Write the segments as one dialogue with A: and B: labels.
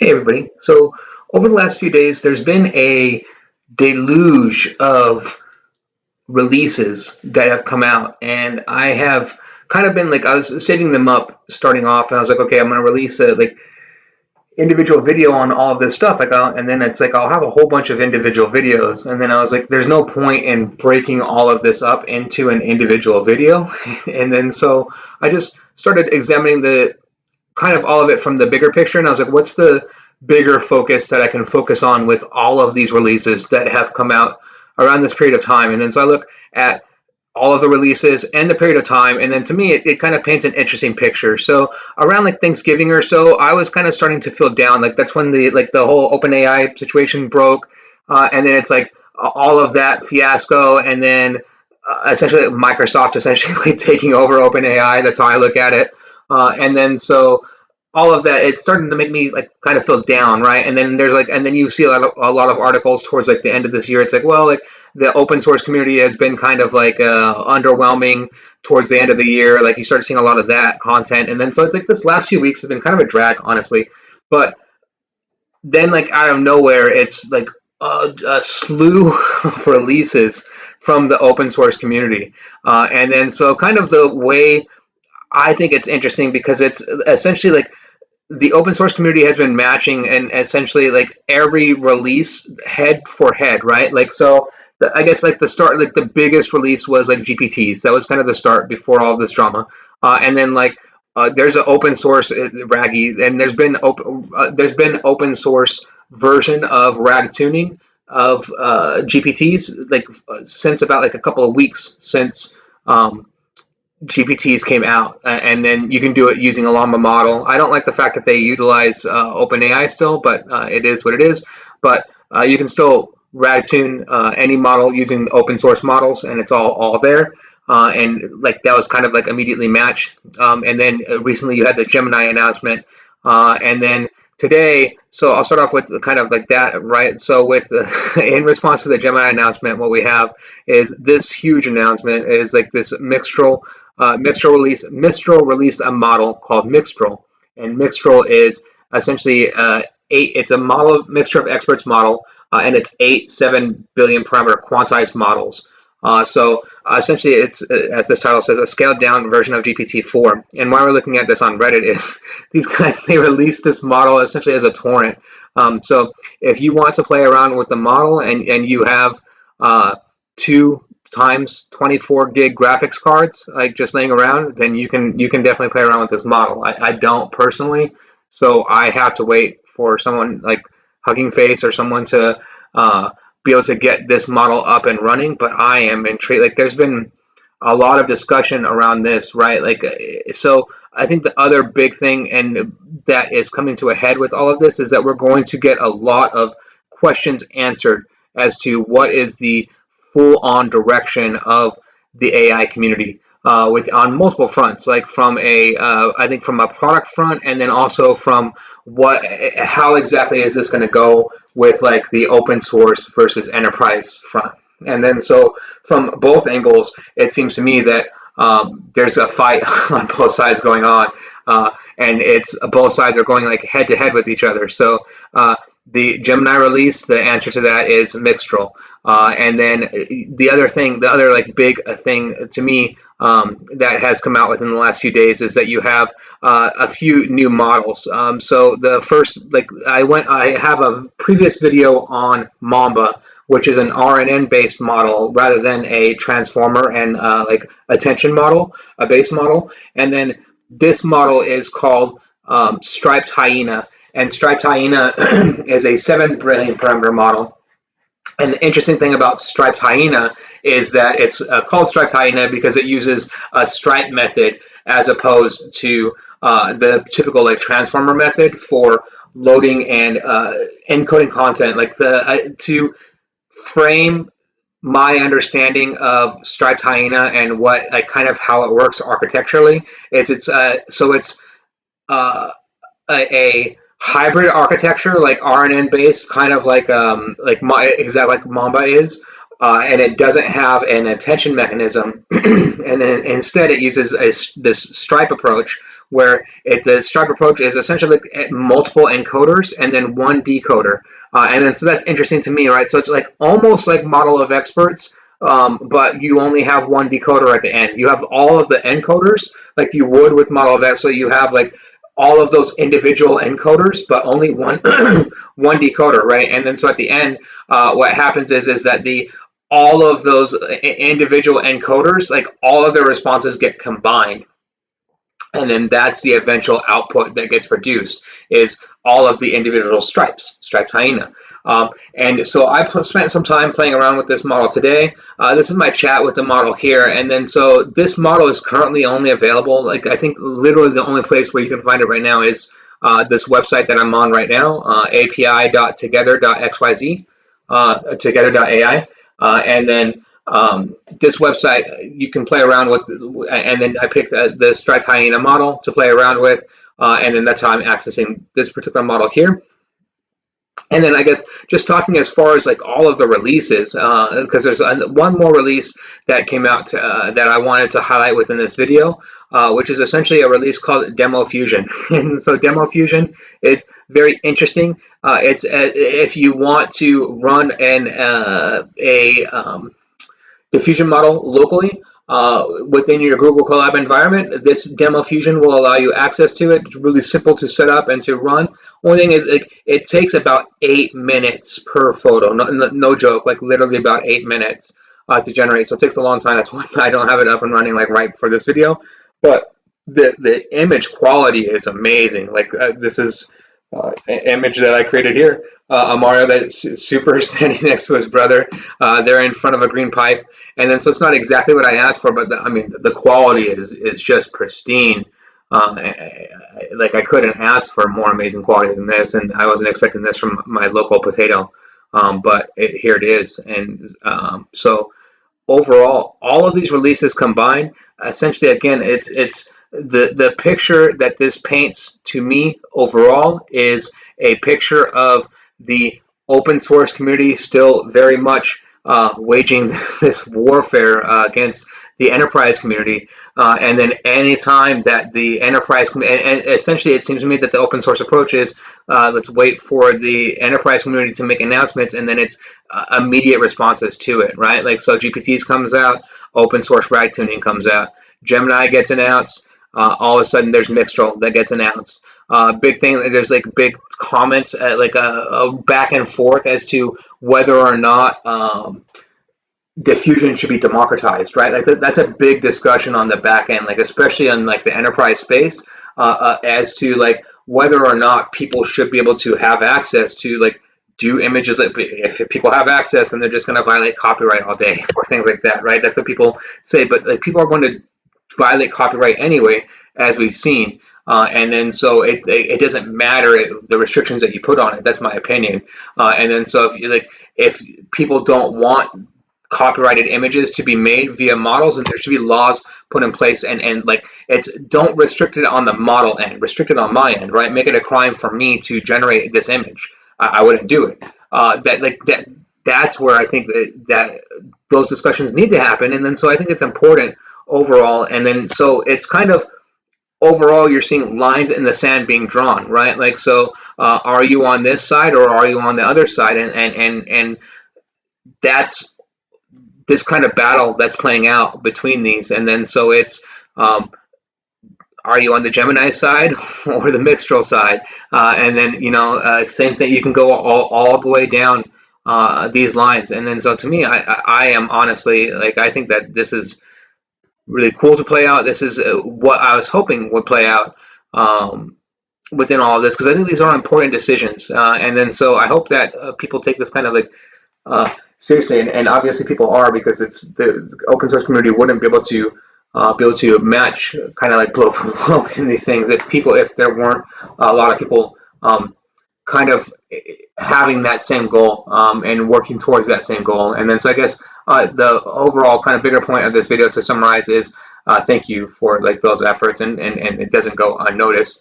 A: Hey everybody. So over the last few days, there's been a deluge of releases that have come out, and I have kind of been like I was setting them up starting off, and I was like, okay, I'm gonna release a like individual video on all of this stuff, and then it's like I'll have a whole bunch of individual videos, and then I was like, there's no point in breaking all of this up into an individual video, and then so I just started examining the kind of all of it from the bigger picture, and I was like, what's the bigger focus that I can focus on with all of these releases that have come out around this period of time? And then so I look at all of the releases and the period of time, and then to me it kind of paints an interesting picture. So around like Thanksgiving or so, I was kind of starting to feel down. Like that's when the whole OpenAI situation broke, and then it's like all of that fiasco, and then essentially Microsoft essentially taking over OpenAI. That's how I look at it. And then so all of that, it's starting to make me like kind of feel down, right? And then there's like, and then you see a lot of articles towards like the end of this year. It's like, well, like the open source community has been kind of like underwhelming towards the end of the year. Like you start seeing a lot of that content, and then so it's like this last few weeks have been kind of a drag, honestly. But then like out of nowhere, it's like a slew of releases from the open source community, and then so kind of the way I think it's interesting because it's essentially like the open source community has been matching and essentially like every release head for head, right? Like so I guess like the start, like the biggest release was like GPTs. That was kind of the start before all this drama. And then like there's an open source Raggy, and there's been open source version of RAG tuning of GPTs like since about like a couple of weeks since GPTs came out, and then you can do it using a Llama model. I don't like the fact that they utilize OpenAI still, but it is what it is. But you can still RAG tune any model using open source models, and it's all there. And like that was kind of like immediately matched. And then recently you had the Gemini announcement, and then today. So I'll start off with kind of like that, right? So with in response to the Gemini announcement, what we have is this huge announcement is like this Mistral released a model called Mixtral, and Mixtral is essentially it's a model mixture of experts model, and it's 7 billion parameter quantized models. Essentially, it's as this title says, a scaled down version of GPT-4. And why we're looking at this on Reddit is these guys they released this model essentially as a torrent. So if you want to play around with the model and you have two times 24 gig graphics cards like just laying around, then you can definitely play around with this model. I don't personally, so I have to wait for someone like Hugging Face or someone to be able to get this model up and running. But I am intrigued. Like there's been a lot of discussion around this, right? Like so. I think the other big thing and that is coming to a head with all of this is that we're going to get a lot of questions answered as to what is the full on direction of the AI community with on multiple fronts, like from a I think from a product front, and then also from what how exactly is this going to go with like the open source versus enterprise front. And then so from both angles, it seems to me that there's a fight on both sides going on, and it's both sides are going like head to head with each other. So the Gemini release, the answer to that is Mixtral. And then the other like big thing to me that has come out within the last few days is that you have a few new models. So the first, like I have a previous video on Mamba, which is an RNN based model rather than a transformer and like attention model, a base model. And then this model is called Striped Hyena, and Striped Hyena is a 7 billion parameter model. And the interesting thing about Striped Hyena is that it's called Striped Hyena because it uses a stripe method as opposed to the typical like transformer method for loading and encoding content. Like to frame my understanding of Striped Hyena and what like kind of how it works architecturally is it's uh, a hybrid architecture, like RNN based, kind of like exactly like Mamba is, and it doesn't have an attention mechanism, and then instead it uses this stripe approach, where the stripe approach is essentially like multiple encoders and then one decoder. And then so that's interesting to me, right? So it's like almost like model of experts, but you only have one decoder at the end. You have all of the encoders like you would with model of X. So you have like all of those individual encoders, but only one one decoder, right? And then so at the end, what happens is that the all of those individual encoders, like all of their responses get combined, and then that's the eventual output that gets produced is all of the individual striped hyena. And so I spent some time playing around with this model today. This is my chat with the model here, and then so this model is currently only available, like I think literally the only place where you can find it right now is this website that I'm on right now, api.together.xyz, together.ai, and then this website you can play around with, and then I picked the striped hyena model to play around with, and then that's how I'm accessing this particular model here. And then I guess just talking as far as like all of the releases, because there's one more release that came out that I wanted to highlight within this video, which is essentially a release called Demo Fusion. And so Demo Fusion is very interesting. It's if you want to run a diffusion model locally within your Google Colab environment, this Demo Fusion will allow you access to it. It's really simple to set up and to run. Only thing is, it takes about 8 minutes per photo. No joke, like literally about 8 minutes to generate. So it takes a long time. That's why I don't have it up and running like right for this video. But the image quality is amazing. Like this is an image that I created here. A Mario that's super standing next to his brother. They're in front of a green pipe. And then so it's not exactly what I asked for, but I mean the quality is just pristine. Like I couldn't ask for more amazing quality than this, and I wasn't expecting this from my local potato, but here it is. And so overall, all of these releases combined, essentially, again, it's the picture that this paints to me overall is a picture of the open source community still very much waging this warfare against the enterprise community. And then anytime that the enterprise, and essentially it seems to me that the open source approach is let's wait for the enterprise community to make announcements, and then it's immediate responses to it, right? Like so GPTs comes out, open source RAG tuning comes out, Gemini gets announced, all of a sudden there's Mixtral that gets announced. Big thing, there's like big comments, like a back and forth as to whether or not diffusion should be democratized, right? Like that's a big discussion on the back end, like especially on like the enterprise space, as to like whether or not people should be able to have access to like do images. Like if people have access, then they're just going to violate copyright all day or things like that, right? That's what people say, but like people are going to violate copyright anyway, as we've seen. And then so it doesn't matter the restrictions that you put on it. That's my opinion. And then so if people don't want copyrighted images to be made via models, and there should be laws put in place, and like it's don't restrict it on the model end, restrict it on my end, right? Make it a crime for me to generate this image. I wouldn't do it. That's where I think that those discussions need to happen. And then so I think it's important overall. And then so it's kind of overall you're seeing lines in the sand being drawn, right? Like so are you on this side or are you on the other side? And that's this kind of battle that's playing out between these. And then so it's are you on the Gemini side or the Mixtral side? And then same thing, you can go all the way down these lines. And then so to me, I am honestly, like, I think that this is really cool to play out. This is what I was hoping would play out within all of this, because I think these are important decisions. And then so I hope that people take this kind of like seriously, and obviously people are, because it's the open source community wouldn't be able to match kind of like blow for blow in these things if there weren't a lot of people kind of having that same goal and working towards that same goal. And then so I guess the overall kind of bigger point of this video to summarize is thank you for like those efforts, and it doesn't go unnoticed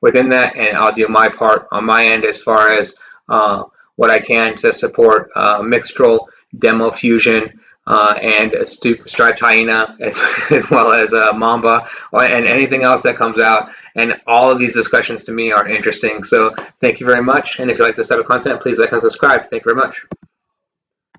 A: within that, and I'll do my part on my end as far as what I can to support Mixtral, Demo Fusion, and striped hyena, as well as mamba, and anything else that comes out. And all of these discussions to me are interesting. So thank you very much. And if you like this type of content, please like and subscribe. Thank you very much.